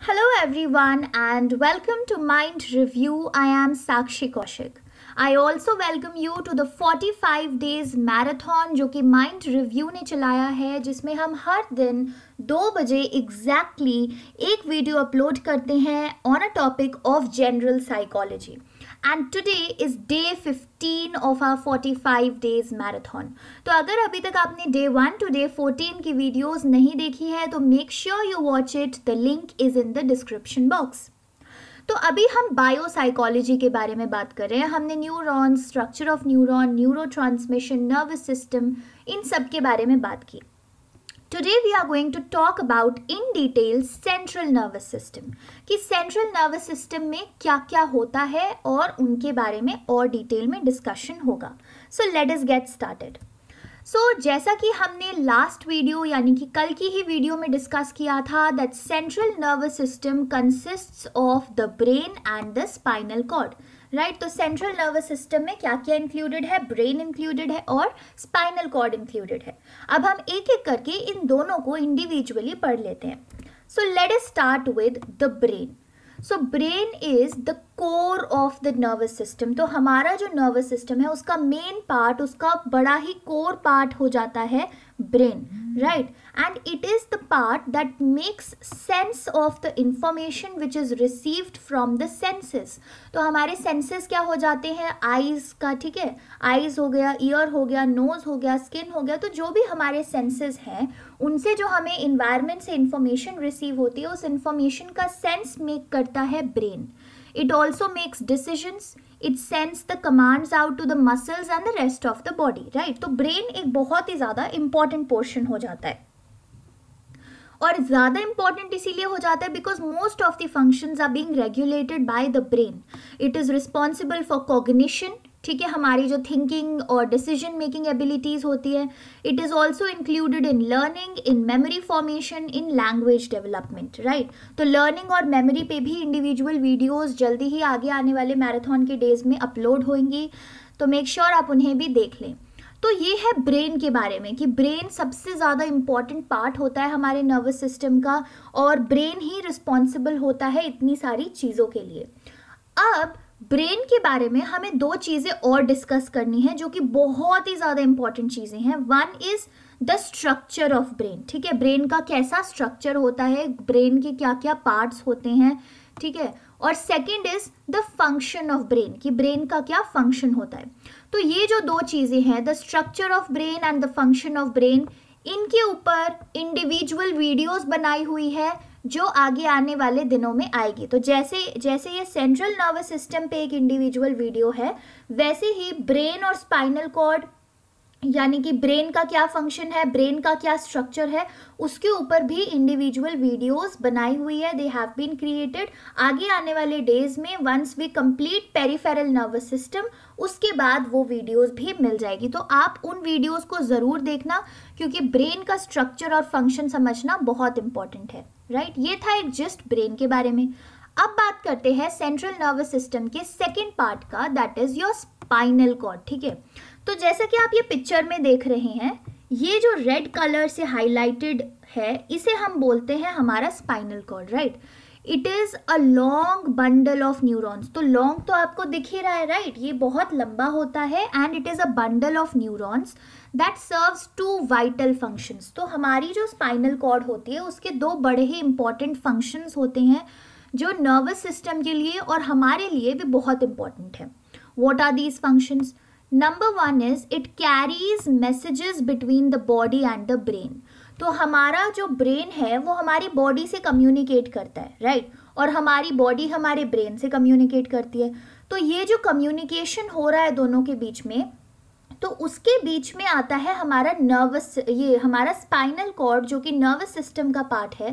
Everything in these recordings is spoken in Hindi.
Hello everyone and welcome to Mind Review. I am Sakshi Kaushik. I also welcome you to the 45 days marathon जो कि Mind Review ने चलाया है, जिसमें हम हर दिन 2 बजे एग्जैक्टली एक वीडियो अपलोड करते हैं on a topic of general psychology. And today is day 15 of our 45 days marathon. तो अगर अभी तक आपने डे 1 टू डे 14 की वीडियोस नहीं देखी है तो make sure you watch it. The link is in the description box. तो अभी हम बायोसाइकोलॉजी के बारे में बात कर रहे हैं. हमने neuron, structure of neuron, neurotransmission, nervous system, इन सब के बारे में बात की. Today we are going to talk about in detail central nervous system कि central nervous system में क्या क्या होता है और उनके बारे में और डिटेल में डिस्कशन होगा. So let us get started. जैसा कि हमने लास्ट वीडियो यानी कि कल की ही वीडियो में डिस्कस किया था that central nervous system consists of the brain and the spinal cord. Right, तो सेंट्रल नर्वस सिस्टम में क्या क्या इंक्लूडेड है? ब्रेन इंक्लूडेड है और स्पाइनल कॉर्ड इंक्लूडेड है. अब हम एक एक करके इन दोनों को इंडिविजुअली पढ़ लेते हैं. So let us start with the brain. So brain is the core of the nervous system. तो हमारा जो नर्वस सिस्टम है उसका मेन पार्ट, उसका बड़ा ही कोर पार्ट हो जाता है brain. Right, and it is the part that makes sense of the information which is received from the senses. तो हमारे सेंसेस क्या हो जाते हैं? आईज का, ठीक है, आईज हो गया, ईयर हो गया, नोज हो गया, स्किन हो गया. तो जो भी हमारे सेंसेस हैं उनसे जो हमें इन्वायरमेंट से इंफॉर्मेशन रिसीव होती है उस इंफॉर्मेशन का सेंस मेक करता है brain. It also makes decisions. It sends the commands out to the muscles and the rest of the body. Right? तो brain एक बहुत ही ज़्यादा important portion हो जाता है. और ज़्यादा important इसीलिए हो जाता है because most of the functions are being regulated by the brain. It is responsible for cognition. ठीक है, हमारी जो थिंकिंग और डिसीजन मेकिंग एबिलिटीज़ होती है. It is also included in learning, in memory formation, in language development. Right, तो लर्निंग और मेमोरी पे भी इंडिविजुअल वीडियोस जल्दी ही आगे आने वाले मैराथन के डेज में अपलोड होंगी, तो मेक श्योर आप उन्हें भी देख लें. तो ये है ब्रेन के बारे में कि ब्रेन सबसे ज़्यादा इम्पॉर्टेंट पार्ट होता है हमारे नर्वस सिस्टम का और ब्रेन ही रिस्पॉन्सिबल होता है इतनी सारी चीज़ों के लिए. अब ब्रेन के बारे में हमें 2 चीज़ें और डिस्कस करनी है जो कि बहुत ही ज़्यादा इंपॉर्टेंट चीज़ें हैं. One is the structure of brain. ठीक है, ब्रेन का कैसा स्ट्रक्चर होता है, ब्रेन के क्या क्या पार्ट्स होते हैं. ठीक है, और second is the function of brain कि ब्रेन का क्या फंक्शन होता है. तो ये जो 2 चीज़ें हैं, the structure of brain and the function of brain, इनके ऊपर इंडिविजुअल वीडियोस बनाई हुई है जो आगे आने वाले दिनों में आएगी. तो जैसे जैसे ये सेंट्रल नर्वस सिस्टम पे एक इंडिविजुअल वीडियो है, वैसे ही ब्रेन और स्पाइनल कॉर्ड यानी कि ब्रेन का क्या फंक्शन है, ब्रेन का क्या स्ट्रक्चर है, उसके ऊपर भी इंडिविजुअल वीडियोस बनाई हुई है. They have been created. आगे आने वाले डेज में once we complete peripheral nervous system, उसके बाद वो वीडियोस भी मिल जाएगी. तो आप उन वीडियोस को ज़रूर देखना क्योंकि ब्रेन का स्ट्रक्चर और फंक्शन समझना बहुत इंपॉर्टेंट है. राइट, ये था एक जस्ट ब्रेन के बारे में. अब बात करते हैं सेंट्रल नर्वस सिस्टम के सेकेंड पार्ट का, that is your spinal cord. ठीक है, तो जैसा कि आप ये पिक्चर में देख रहे हैं, ये जो रेड कलर से हाईलाइटेड है इसे हम बोलते हैं हमारा spinal cord. Right, it is a long bundle of neurons. तो लॉन्ग तो आपको दिख ही रहा है. राइट, ये बहुत लंबा होता है and it is a bundle of neurons that serves 2 vital functions. तो हमारी जो स्पाइनल कॉर्ड होती है उसके 2 बड़े ही इंपॉर्टेंट फंक्शंस होते हैं जो नर्वस सिस्टम के लिए और हमारे लिए भी बहुत इंपॉर्टेंट है. What are these functions? Number 1 is it carries messages between the body and the brain. तो हमारा जो ब्रेन है वो हमारी बॉडी से कम्युनिकेट करता है. राइट, और हमारी बॉडी हमारे ब्रेन से कम्युनिकेट करती है. तो ये जो कम्युनिकेशन हो रहा है दोनों के बीच में, तो उसके बीच में आता है हमारा ये हमारा स्पाइनल कॉर्ड जो कि नर्वस सिस्टम का पार्ट है.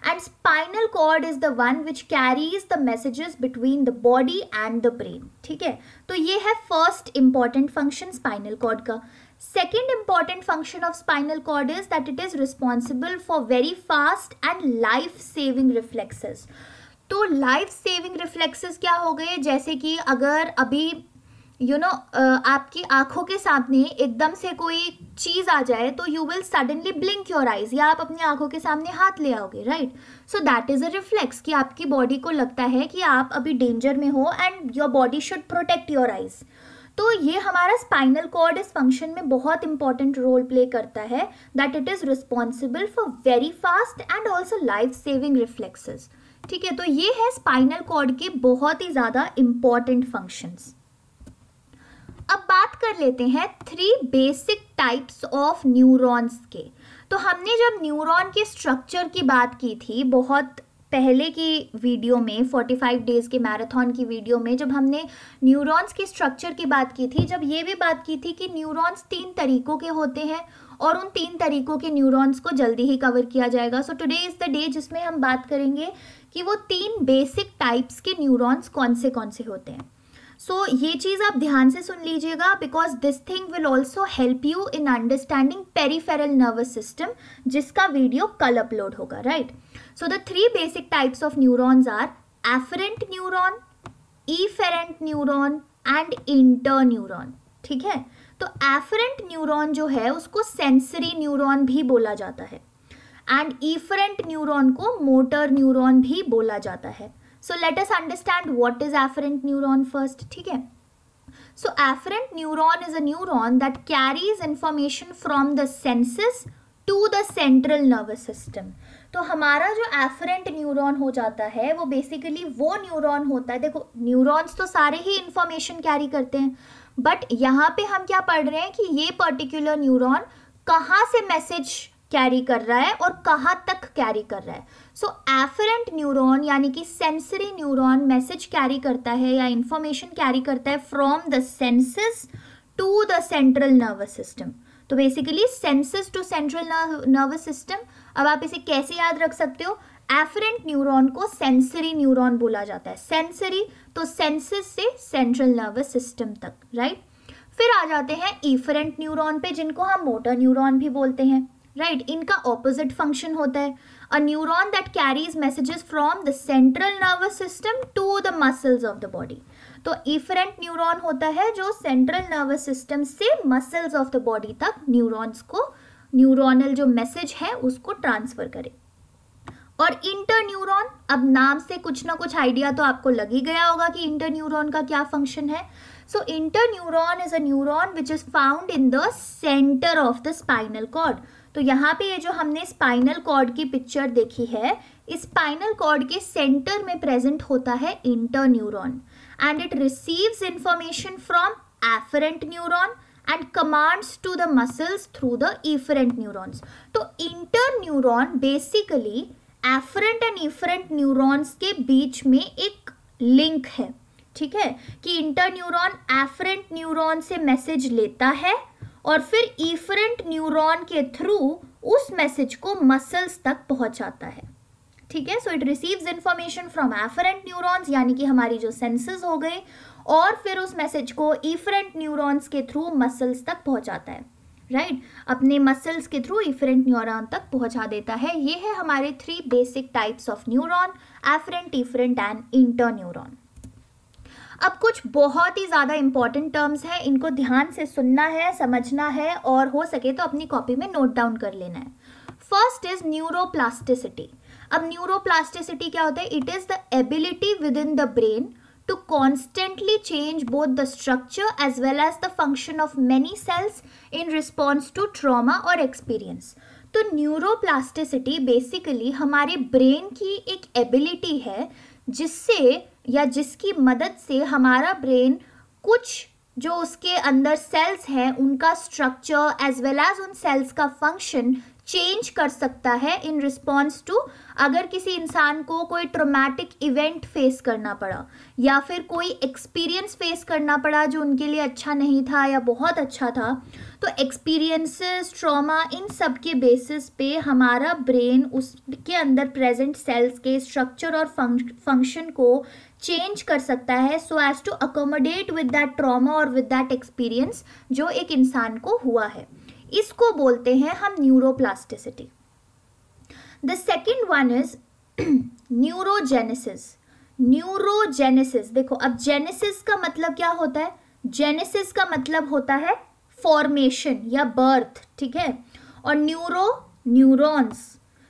And spinal cord is the one which carries the messages between the body and the brain. ठीक है, तो ये है first important function spinal cord का. Second important function of spinal cord is that it is responsible for very fast and life saving reflexes. तो लाइफ सेविंग रिफ्लेक्सेस क्या हो गए? जैसे कि अगर अभी आपकी आंखों के सामने एकदम से कोई चीज आ जाए तो you will suddenly blink your eyes, या आप अपनी आंखों के सामने हाथ ले आओगे, right? So that is a reflex कि आपकी बॉडी को लगता है कि आप अभी डेंजर में हो and your body should protect your eyes. तो ये हमारा स्पाइनल कॉर्ड इस फंक्शन में बहुत इंपॉर्टेंट रोल प्ले करता है, that it is responsible for very fast and also life saving reflexes. ठीक है, तो ये है स्पाइनल कॉर्ड के बहुत ही ज़्यादा इंपॉर्टेंट फंक्शंस। अब बात कर लेते हैं 3 बेसिक टाइप्स ऑफ न्यूरॉन्स के। तो हमने जब न्यूरॉन के स्ट्रक्चर की बात की थी बहुत पहले की वीडियो में, 45 डेज के मैराथन की वीडियो में, जब हमने न्यूरॉन्स के स्ट्रक्चर की बात की थी, जब ये भी बात की थी कि न्यूरॉन्स 3 तरीकों के होते हैं और उन 3 तरीकों के न्यूरॉन्स को जल्दी ही कवर किया जाएगा। So today is the day जिसमें हम बात करेंगे कि वो 3 बेसिक टाइप्स के न्यूरॉन्स कौन से होते हैं। सो ये चीज़ आप ध्यान से सुन लीजिएगा, because this thing will also help you in understanding peripheral nervous system, जिसका वीडियो कल अपलोड होगा, right? So the 3 basic types of neurons are afferent neuron, efferent neuron and interneuron. ठीक है, तो एफरेंट न्यूरॉन जो है उसको सेंसरी न्यूरॉन भी बोला जाता है एंड इफरेंट न्यूरॉन को मोटर न्यूरॉन भी बोला जाता है। So let us understand what is afferent neuron first. ठीक है, so afferent neuron is a neuron that carries information from the senses to the central nervous system. तो हमारा जो afferent neuron हो जाता है वो बेसिकली वो न्यूरॉन होता है। देखो, न्यूरॉन्स तो सारे ही इंफॉर्मेशन कैरी करते हैं, बट यहाँ पे हम क्या पढ़ रहे हैं कि ये पर्टिकुलर न्यूरॉन कहाँ से मैसेज कैरी कर रहा है और कहाँ तक कैरी कर रहा है। सो एफरेंट न्यूरॉन यानी कि सेंसरी न्यूरॉन मैसेज कैरी करता है या इंफॉर्मेशन कैरी करता है from the senses to the central nervous system. तो basically senses to central nervous system. अब आप इसे कैसे याद रख सकते हो? एफरेंट न्यूरॉन को सेंसरी न्यूरॉन बोला जाता है। सेंसरी तो सेंसेस से सेंट्रल नर्वस सिस्टम तक, राइट? फिर आ जाते हैं इफरेंट न्यूरॉन पे, जिनको हम मोटर न्यूरॉन भी बोलते हैं, राइट? इनका ऑपोजिट फंक्शन होता है, a neuron that carries messages from the central nervous system to the muscles of the body. तो इफरेंट न्यूरॉन होता है जो सेंट्रल नर्वस सिस्टम से मसल्स ऑफ द बॉडी तक न्यूरॉन्स को न्यूरोनल जो मैसेज है उसको ट्रांसफर करे। और इंटरन्यूरॉन, अब नाम से कुछ ना कुछ आइडिया तो आपको लग ही गया होगा कि इंटरन्यूरॉन का क्या फंक्शन है। So interneuron is a neuron which is found in the centre of the spinal cord. तो यहाँ पे ये जो हमने स्पाइनल कॉर्ड की पिक्चर देखी है, इस स्पाइनल कॉर्ड के सेंटर में प्रेजेंट होता है interneuron and it receives information from afferent neuron and commands to the muscles through the efferent neurons. तो interneuron basically afferent and efferent neurons के बीच में एक लिंक है। ठीक है, कि इंटरन्यूरॉन एफरेंट न्यूरॉन से मैसेज लेता है और फिर efferent न्यूरॉन के थ्रू उस मैसेज को मसल्स तक पहुंचाता है। ठीक है, so it receives information from afferent neurons यानी कि हमारी जो सेंसेस हो गए, और फिर उस मैसेज को इफरेंट न्यूरॉन्स के थ्रू मसल्स तक पहुंचाता है, राइट? अपने मसल्स के थ्रू इफरेंट न्यूरॉन तक पहुंचा देता है। ये है हमारे 3 basic types of neuron, afferent, efferent and interneuron. अब कुछ बहुत ही ज़्यादा इंपॉर्टेंट टर्म्स हैं, इनको ध्यान से सुनना है, समझना है और हो सके तो अपनी कॉपी में नोट डाउन कर लेना है। First is neuroplasticity. अब न्यूरोप्लास्टिसिटी क्या होता है? It is the ability with in the brain to constantly change both the structure as well as the function of many cells in response to trauma or experience. तो न्यूरोप्लास्टिसिटी बेसिकली हमारे ब्रेन की एक एबिलिटी है जिससे या जिसकी मदद से हमारा ब्रेन कुछ जो उसके अंदर सेल्स हैं उनका स्ट्रक्चर एज वेल एज उन सेल्स का फंक्शन चेंज कर सकता है इन रिस्पॉन्स टू, अगर किसी इंसान को कोई ट्रॉमेटिक इवेंट फेस करना पड़ा या फिर कोई एक्सपीरियंस फेस करना पड़ा जो उनके लिए अच्छा नहीं था या बहुत अच्छा था, तो एक्सपीरियंसेस, ट्रॉमा, इन सब के बेसिस पे हमारा ब्रेन उसके अंदर प्रेजेंट सेल्स के स्ट्रक्चर और फंक्शन को चेंज कर सकता है so as to accommodate with that trauma और विद दैट एक्सपीरियंस जो एक इंसान को हुआ है। इसको बोलते हैं हम neuroplasticity. The second one is neurogenesis. Neurogenesis, देखो अब जेनेसिस का मतलब क्या होता है? जेनेसिस का मतलब होता है फॉर्मेशन या बर्थ, ठीक है, और न्यूरॉन्स,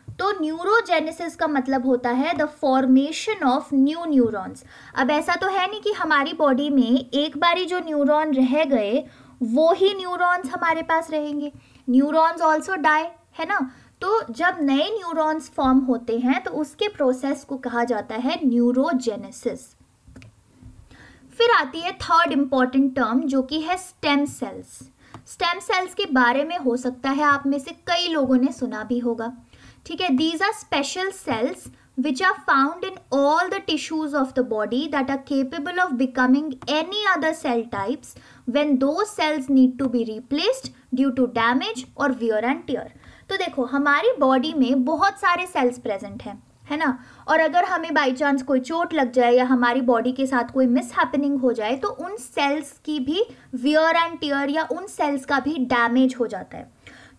तो न्यूरोजेनेसिस का मतलब होता है the formation of new neurons. अब ऐसा तो है नहीं कि हमारी बॉडी में एक बारी जो न्यूरॉन रह गए वो ही न्यूरॉन्स हमारे पास रहेंगे, न्यूरॉन्स ऑल्सो डाई, है ना। तो जब नए न्यूरॉन्स फॉर्म होते हैं तो उसके प्रोसेस को कहा जाता है न्यूरोजेनेसिस। फिर आती है थर्ड इंपॉर्टेंट टर्म जो कि है स्टेम सेल्स। स्टेम सेल्स के बारे में हो सकता है आप में से कई लोगों ने सुना भी होगा, ठीक है। These are special cells which are found in all the tissues of the body that are capable of becoming any other cell types when those cells need to be replaced due to damage or wear and tear। तो देखो हमारी बॉडी में बहुत सारे सेल्स प्रेजेंट हैं, है ना, और अगर हमें बाई चांस कोई चोट लग जाए या हमारी बॉडी के साथ कोई मिस हैपनिंग हो जाए तो उन सेल्स की भी वियर एंड टियर या उन सेल्स का भी डैमेज हो जाता है।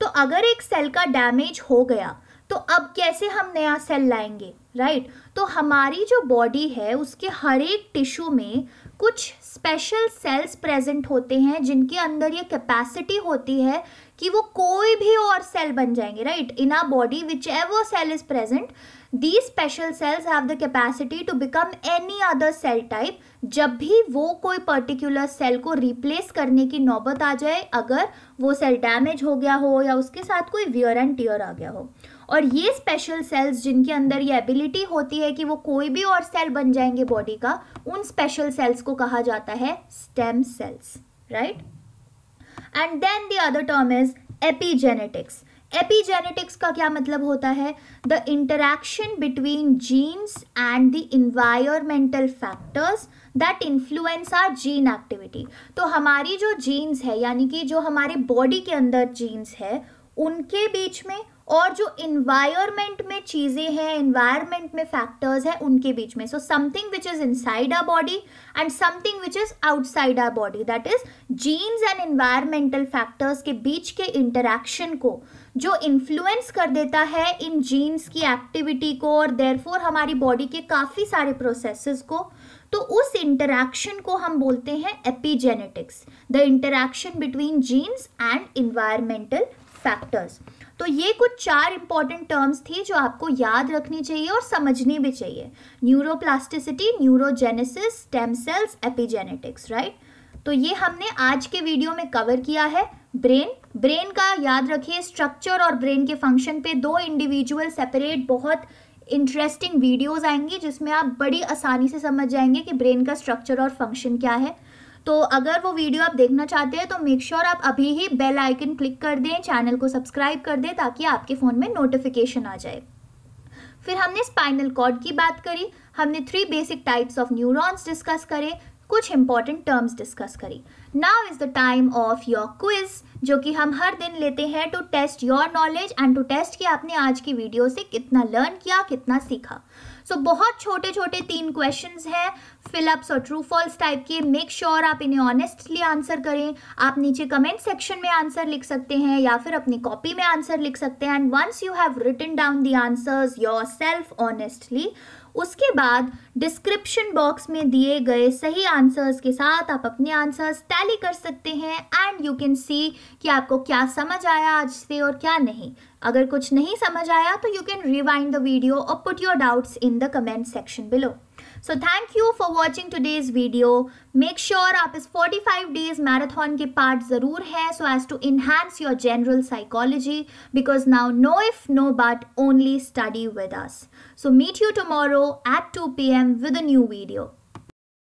तो अगर एक सेल का डैमेज हो गया तो अब कैसे हम नया सेल लाएंगे, राइट। तो हमारी जो बॉडी है उसके हर एक टिश्यू में कुछ स्पेशल सेल्स प्रेजेंट होते हैं जिनके अंदर ये कैपेसिटी होती है कि वो कोई भी और सेल बन जाएंगे, right. In our body whichever cell is present, these special cells have the capacity to become any other cell type जब भी वो कोई पर्टिकुलर सेल को रिप्लेस करने की नौबत आ जाए, अगर वो सेल डैमेज हो गया हो या उसके साथ कोई वियर एंड टियर आ गया हो। और ये स्पेशल सेल्स जिनके अंदर ये एबिलिटी होती है कि वो कोई भी और सेल बन जाएंगे बॉडी का, उन स्पेशल सेल्स को कहा जाता है stem cells, right. And then the other term is epigenetics. Epigenetics का क्या मतलब होता है? The interaction between genes and the environmental factors that influence our gene activity. तो हमारी जो जीन्स है, यानी कि जो हमारी बॉडी के अंदर जीन्स है, उनके बीच में और जो इन्वायरमेंट में चीज़ें हैं, इन्वायरमेंट में फैक्टर्स हैं, उनके बीच में। So something which is inside our body and something which is outside our body, that is genes and environmental factors के बीच के इंटरैक्शन को जो इन्फ्लुएंस कर देता है इन जीन्स की एक्टिविटी को और देयरफॉर हमारी बॉडी के काफ़ी सारे प्रोसेसेस को, तो उस इंटरैक्शन को हम बोलते हैं epigenetics, the interaction between genes and environmental factors. तो ये कुछ 4 इंपॉर्टेंट टर्म्स थी जो आपको याद रखनी चाहिए और समझनी भी चाहिए। Neuroplasticity, neurogenesis, stem cells, epigenetics, right. तो ये हमने आज के वीडियो में कवर किया है। ब्रेन का याद रखिए, स्ट्रक्चर और ब्रेन के फंक्शन पे 2 इंडिविजुअल सेपरेट बहुत इंटरेस्टिंग वीडियोस आएंगी जिसमें आप बड़ी आसानी से समझ जाएंगे कि ब्रेन का स्ट्रक्चर और फंक्शन क्या है। तो अगर वो वीडियो आप देखना चाहते हैं तो मेक श्योर आप अभी ही बेल आइकन क्लिक कर दें, चैनल को सब्सक्राइब कर दें ताकि आपके फ़ोन में नोटिफिकेशन आ जाए। फिर हमने स्पाइनल कॉर्ड की बात करी, हमने 3 basic types of neurons discuss करे, कुछ इंपॉर्टेंट टर्म्स डिस्कस करी। Now is the time of your quiz, जो कि हम हर दिन लेते हैं to test your knowledge and to test कि आपने आज की वीडियो से कितना लर्न किया, कितना सीखा। सो बहुत छोटे छोटे 3 क्वेश्चंस हैं, फिलअप्स और ट्रू फॉल्स टाइप के। मेक श्योर आप इन्हें ऑनेस्टली आंसर करें। आप नीचे कमेंट सेक्शन में आंसर लिख सकते हैं या फिर अपनी कॉपी में आंसर लिख सकते हैं। And once you have written down the answers yourself honestly, उसके बाद डिस्क्रिप्शन बॉक्स में दिए गए सही आंसर्स के साथ आप अपने आंसर्स टैली कर सकते हैं एंड यू कैन सी कि आपको क्या समझ आया आज से और क्या नहीं। अगर कुछ नहीं समझ आया तो you can rewind the video और put your doubts in the comment section below. So thank you for watching today's video. Make sure आप इस 45 days marathon के part ज़रूर हैं so as to enhance your general psychology, because now no if, no but, only study with us. So meet you tomorrow at 2 p.m. with a new video.